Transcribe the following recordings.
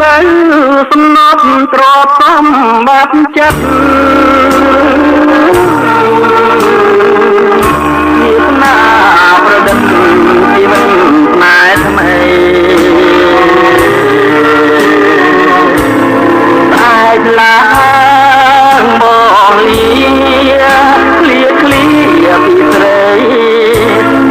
ទៅសំណប់ទ្រពសំបាប់ចិត្តវាសនាប្រឌិតជីវិតណែថ្មីតែឡើងបងលាឃ្លាពីស្រី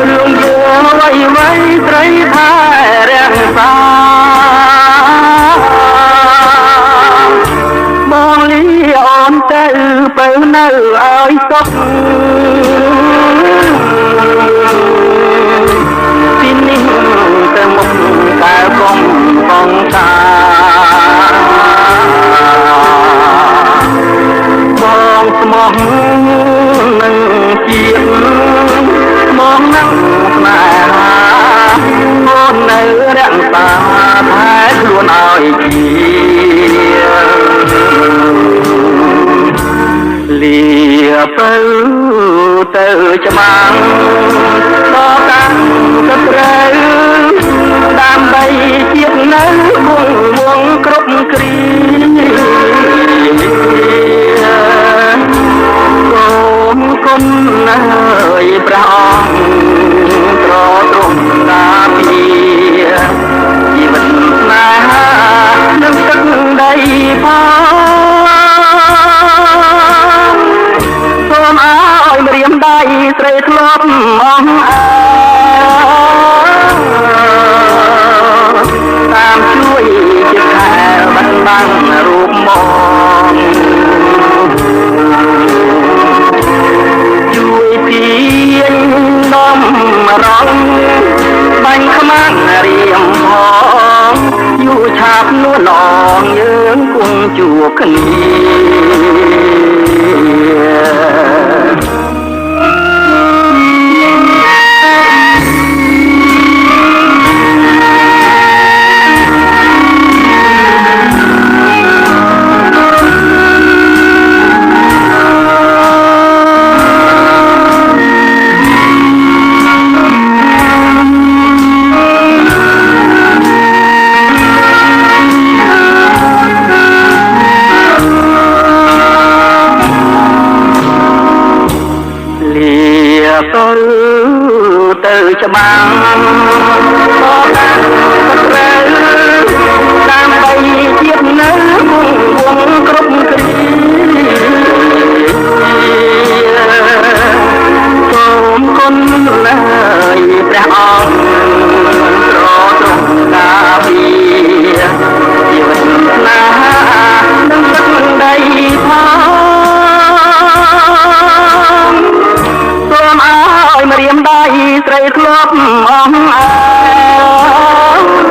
រឿងយើងអ្វីត្រីថែរាំងសាបងលីអូនទៅទៅនៅឲ្យសុខពីនេះទៅមុខកើកុំបងតាបងស្មោះនឹងជាតិមកនឹងស្នេហាអូននៅរាំងសាថែខ្លួនឲ្យជាលៀទៅទៅច្បាំងដល់កាំងទៅត្រូវដើម្បីជាតិនៅវងគ្រប់គ្រាគុំណាយព្រះអង្គត្រទ្រង់តាពីជីវិតស្នេហានឹងទឹកដីផងសូមឲ្យម្រាមដៃស្រីធ្លាប់អងអើតាមជួយជាខែបាត់បាំងរូបមកជួយពីនំរងបាញ់ខ្មាំងរៀមផងយូរឆាប់នួនអងយើងគង់ជួបគ្នាទៅច្បាំងក៏តាមត្រូវដើម្បីជាតិនៅវងគ្រប់គ្រាសូមគុណលើយព្រះអង្គត្រទ្រង់តាពីជីវិតស្នេហានឹងទឹកដីផងសូមឲ្យម្រាមដៃស្រីធ្លាប់អងអើ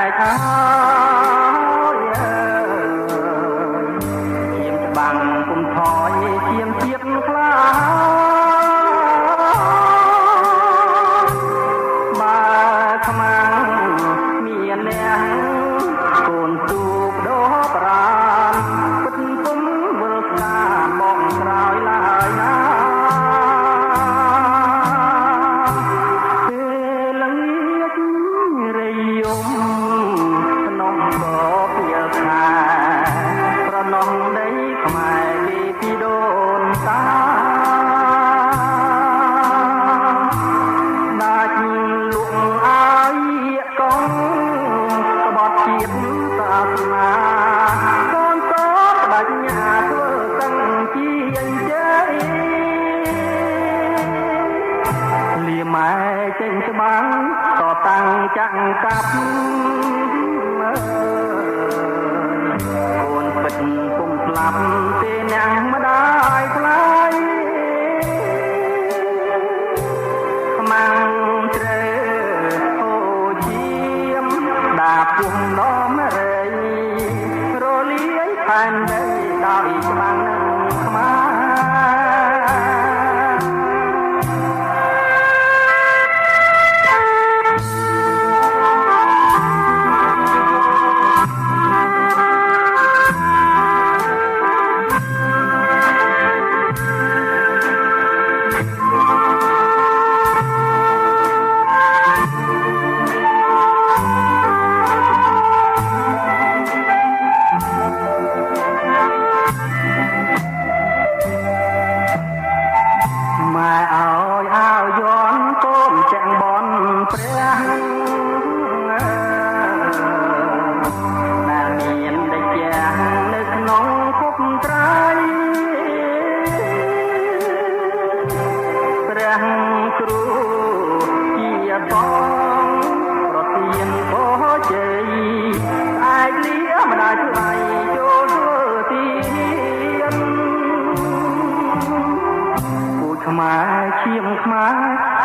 កហើយជាច្បាំងគុំថយជាជាតិខ្លាបើខ្មាំងមានអ្នកកូនទូកដោប្រានពិតពុំវិលស្កាបងក្រោយឡើយណាចេញច្បាំងតតាំងចាក់កាប់កូនពិតពុំស្លាប់ទេអ្នកម្ដាយថ្លៃខ្មាំងជ្រៅអូជាមដាពុំនាំរៃរលាយផែនដីដោយច្បាំងនឹងខ្មែរ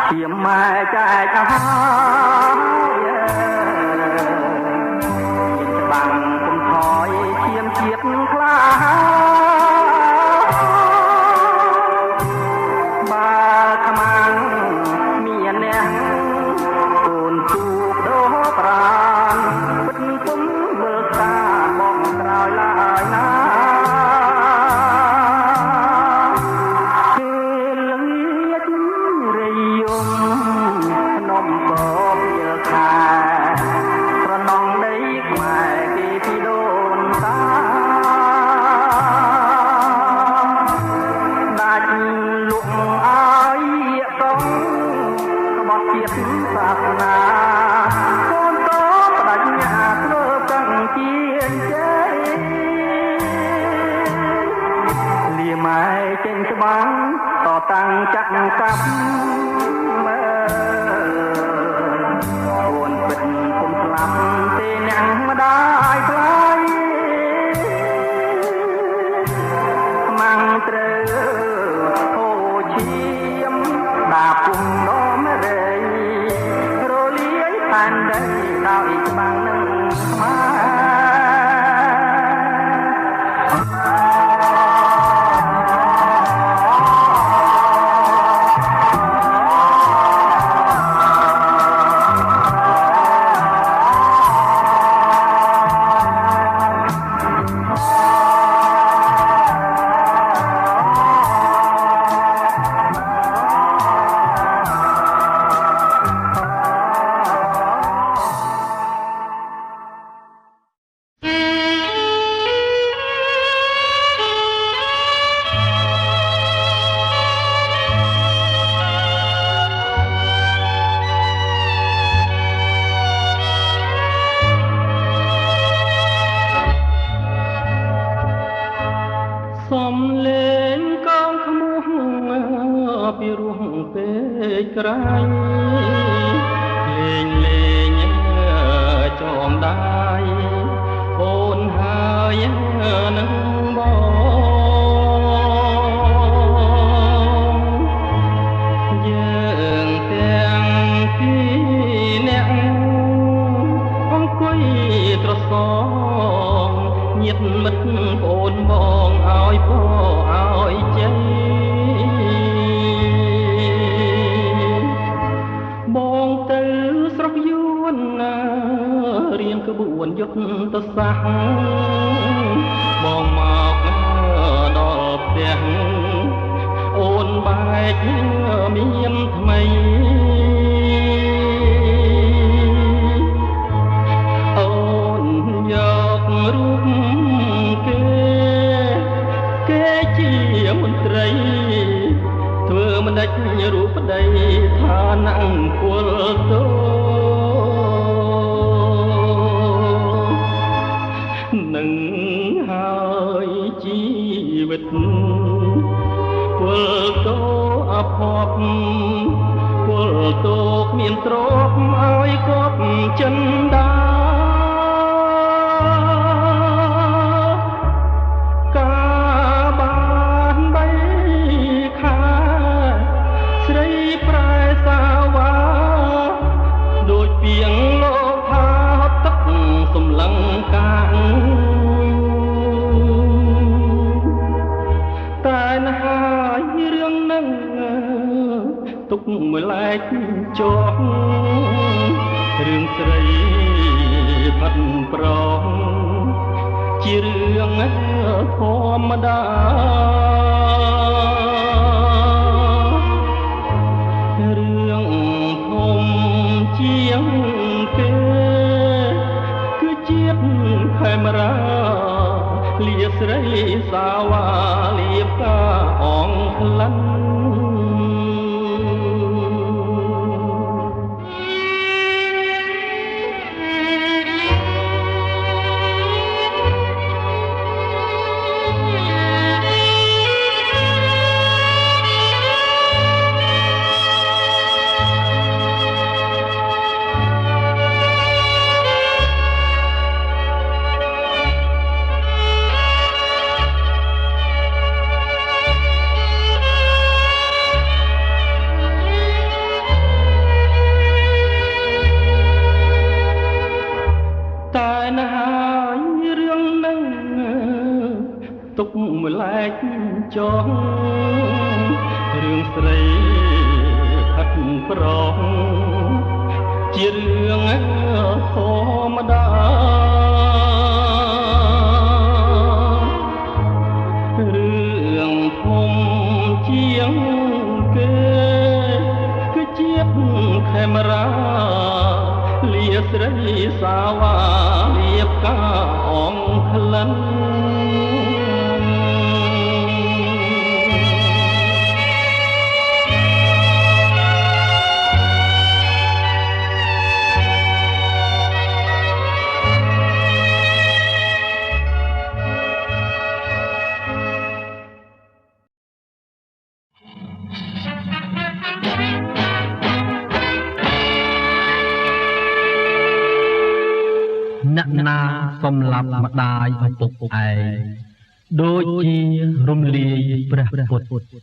ជាម៉ែចែកហើយច្បាំងគុំថយឈាមជាតិខ្លាបើខ្មាំងមានអ្នកកូនទូកដោប្រានពិតពុំមើលតាបងក្រោយឡើយណាចេញច្បាំងតតាំងចាក់កាប់កូនពិតពុំស្លាប់ទេអ្នកម្ដាយថ្លៃខ្មាំងត្រូវអូឈាមដាពុំនាំរៃរលាយផែនដីដោយច្បាំងនឹងខ្មែរសំលេងកងខ្មុំពីរោះពេកក្រៃលេងលេងចោមដៃអូនហើយនឹងបងយើងទាំងពីរនាក់អង្គុយ ត្រសងញាតិមិត្តប្អូនបងឲ្យពរឲ្យជ័យបងទៅស្រុកយួនណារៀងក្បួនយុទ្ធសាស្ត្របងមកដល់ផ្ទះអូនបែកមានថ្មីអូនយករូបគេជាមន្ត្រីធ្វើមិនដាច់រូបប្តីថាណាំងពលតោនឹងហើយជីវិតពលតោអភ័ព្វពលតោមានទ្រព្យឲ្យគប់ចិនដាទុកមួយឡែកជាប់រឿងស្រីផាត់ប្រងជារឿងធម្មតារឿងធំជាងគេគឺជាតិខេមរាលាស្រីសាវ៉ាលៀបកាអងក្លិនទុកមួយឡែកចងរឿងស្រីផាត់ប្រងជារឿងធម្មតារឿងធំជាងគេគឺជាតិខេមរាលាស្រីសាវ៉ាលៀបកាអងក្លិនអ្នកណាសម្លាប់ម្ដាយឪពុកឯងដូចជារំលាយព្រះពុទ្ធ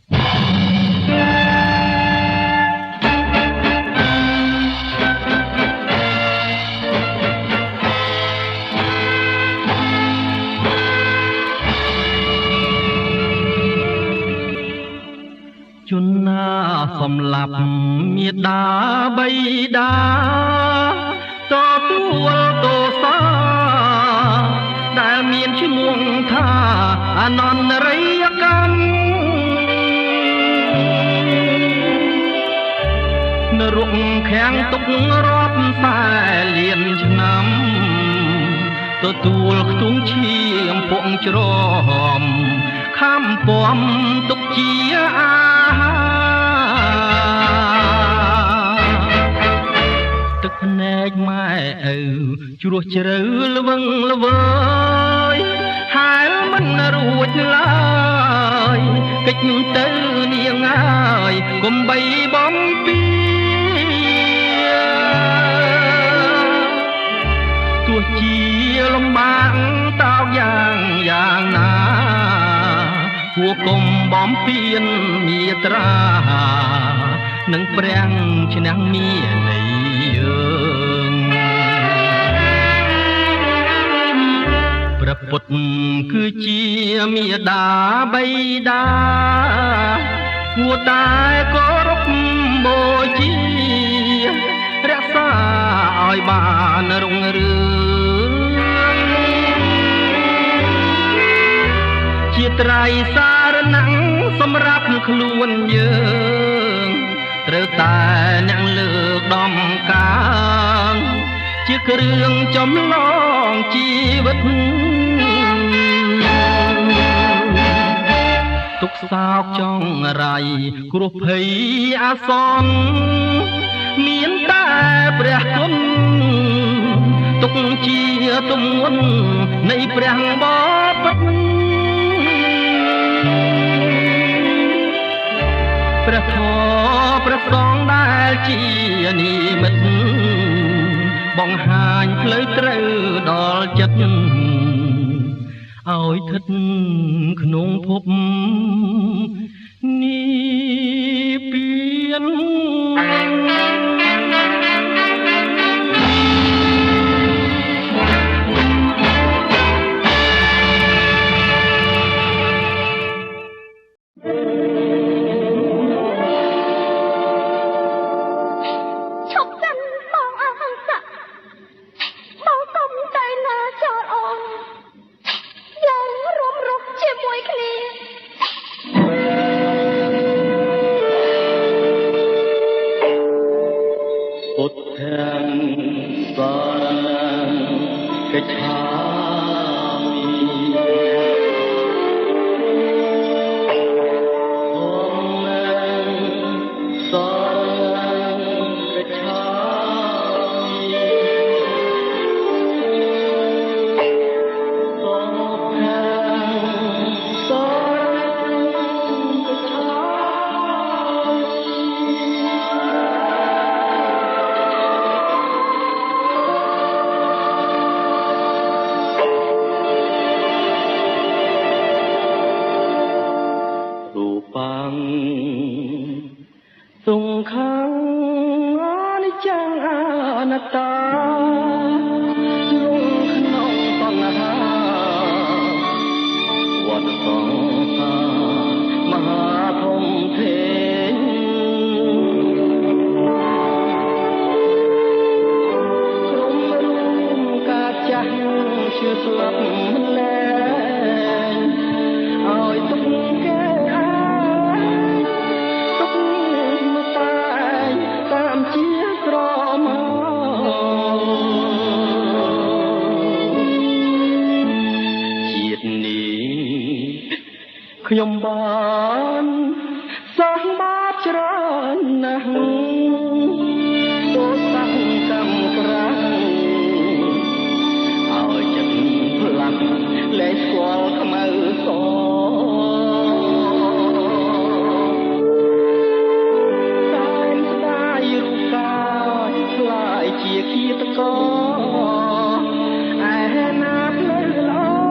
ជនណាសម្លាប់មេដាបៃតាទទួលទោសាដែលមានឈ្មោះថាអនន្តរិយកម្មនរកខាំងទុករាប់តែលានឆ្នាំទទួលខ្ទង់ឈាមពងច្រំខំពំទុកជាអាហាទឹកភ្នែកម៉ែឪជ្រោះជ្រៅល្វឹងល្វើយហែលមិនរួចឡើយកិច្ចទៅនាងអើយកុំបីបំពីទោះជាលំបាកតោកយ៉ាងណាពួកកុំបំពេញមេត្រានឹងព្រះឈ្នះមាននៃយើង ពុទ្ធគឺជាមេដាបៃតាគួរតែគោរពបូជារក្សាឲ្យបានរុងរឿងជាត្រៃសារណ័ងសម្រាប់ខ្លួនយើងត្រូវតែអ្នកលើកដំកើងជាគ្រឿងចម្លងជីវិតទុកសោកចង់រៃគ្រោះភ័យអាសន្នមានតែព្រះគុណទុកជាទំនុននៃព្រះបបិទ្ធព្រះធម៌ព្រះសង្ឃដែលជានិមិត្តបង្ហាញផ្លូវត្រូវដល់ចិត្តឲ្យស្ថិតក្នុងភពនិព្វានខ្ញុំបានសាងបាបច្រើនណាស់ទោសកម្មក្រាស់ឲ្យចិត្តផ្លាស់លែងស្គាល់ខ្មៅសតែស្ដាយរូបកាយខ្លាយជាឃាតករឯណាផ្លូវល្អ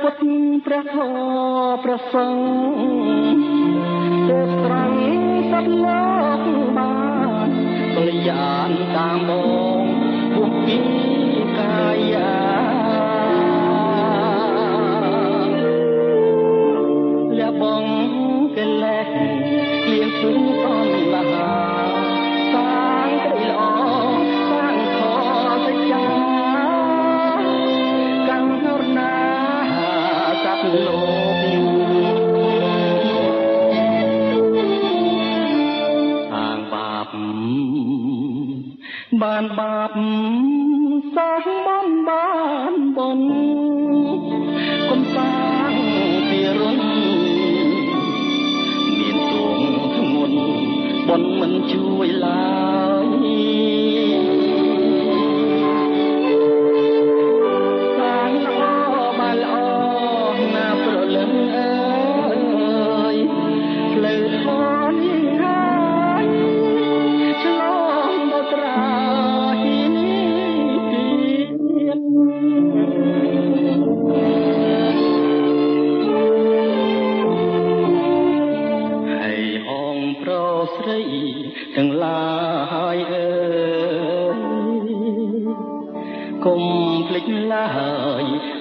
ពុទ្ធព្រះធម៌ព្រះសង្ឃទេពត្រង់សត្វលោកបានបរិយានតាមបងពុទ្ធពីកាយាលះបងកិលេសលៀងព្រឹងតនលហាសាងក្តីល្អសាងធម៌សច្ចាកម្មរណាលោកខាងបាបបានបាបសាងបំបានបនកុំសាងពីរុនមានទួងធ្ងន់បនមិនជួយឡើយ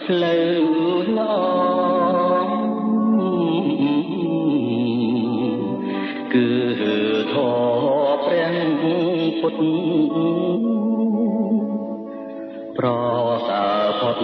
ផ្លូវល្អគឺធម៌ព្រះពុទ្ធប្រសើរផុត